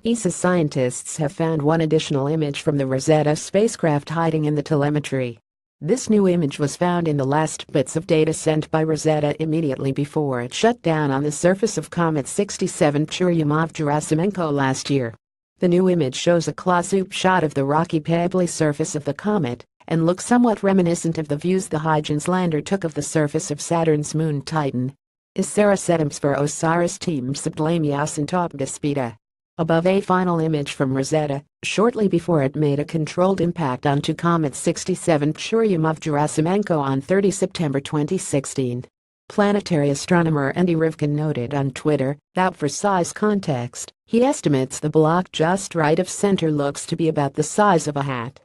ESA scientists have found one additional image from the Rosetta spacecraft hiding in the telemetry. This new image was found in the last bits of data sent by Rosetta immediately before it shut down on the surface of Comet 67 Churyumov-Gerasimenko last year. The new image shows a close-up shot of the rocky pebbly surface of the comet and looks somewhat reminiscent of the views the Huygens lander took of the surface of Saturn's moon Titan. Is for Osiris team Sublamia. Above a final image from Rosetta, shortly before it made a controlled impact onto Comet 67 Churyumov-Gerasimenko on 30 September 2016. Planetary astronomer Andy Rivkin noted on Twitter that for size context, he estimates the block just right of center looks to be about the size of a hat.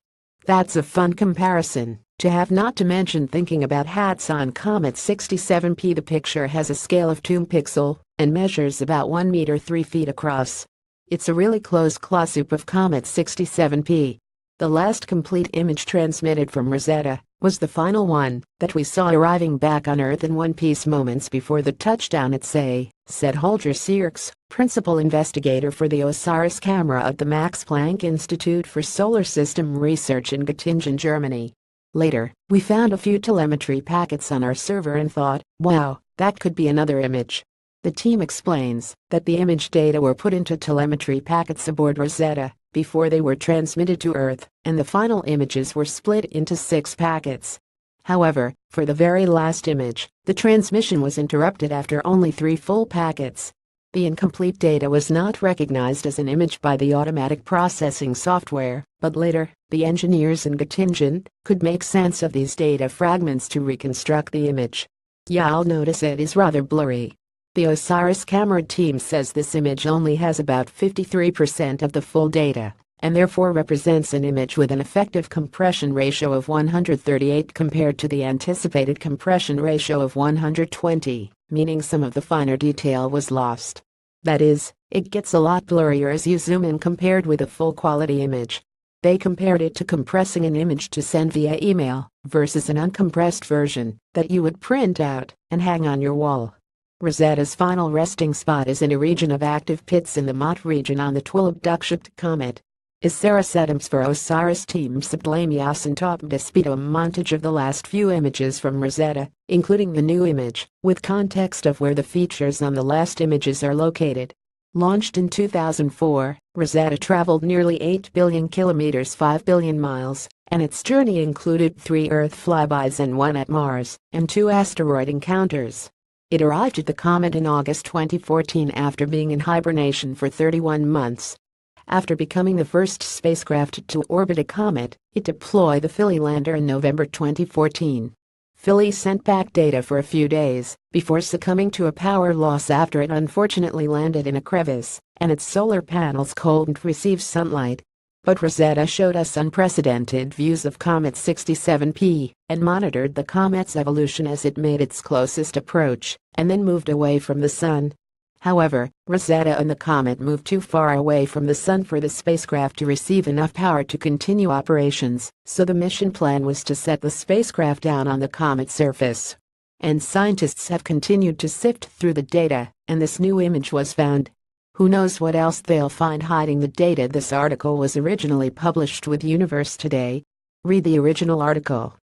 That's a fun comparison to have, not to mention thinking about hats on Comet 67P. The picture has a scale of 2 pixel and measures about 1 meter 3 feet across. It's a really close close-up of Comet 67P. The last complete image transmitted from Rosetta was the final one that we saw arriving back on Earth in one piece moments before the touchdown at SAE, said Holger Sierks, principal investigator for the OSIRIS camera at the Max Planck Institute for Solar System Research in Göttingen, Germany. Later, we found a few telemetry packets on our server and thought, wow, that could be another image. The team explains that the image data were put into telemetry packets aboard Rosetta before they were transmitted to Earth, and the final images were split into 6 packets. However, for the very last image, the transmission was interrupted after only 3 full packets. The incomplete data was not recognized as an image by the automatic processing software, but later, the engineers in Göttingen could make sense of these data fragments to reconstruct the image. You'll notice it is rather blurry. The OSIRIS camera team says this image only has about 53% of the full data, and therefore represents an image with an effective compression ratio of 138 compared to the anticipated compression ratio of 120, meaning some of the finer detail was lost. That is, it gets a lot blurrier as you zoom in compared with a full-quality image. They compared it to compressing an image to send via email versus an uncompressed version that you would print out and hang on your wall. Rosetta's final resting spot is in a region of active pits in the Mott region on the Twelve-Duckshift comet. Is for Osiris team Sublamia. A montage of the last few images from Rosetta, including the new image, with context of where the features on the last images are located. Launched in 2004, Rosetta traveled nearly 8 billion kilometers 5 billion miles, and its journey included 3 Earth flybys and 1 at Mars, and 2 asteroid encounters. It arrived at the comet in August 2014 after being in hibernation for 31 months. After becoming the first spacecraft to orbit a comet, it deployed the Philae lander in November 2014. Philae sent back data for a few days before succumbing to a power loss after it unfortunately landed in a crevice and its solar panels couldn't receive sunlight. But Rosetta showed us unprecedented views of Comet 67P and monitored the comet's evolution as it made its closest approach and then moved away from the Sun. However, Rosetta and the comet moved too far away from the Sun for the spacecraft to receive enough power to continue operations, so the mission plan was to set the spacecraft down on the comet's surface. And scientists have continued to sift through the data, and this new image was found. Who knows what else they'll find hiding the data. This article was originally published with Universe Today. Read the original article.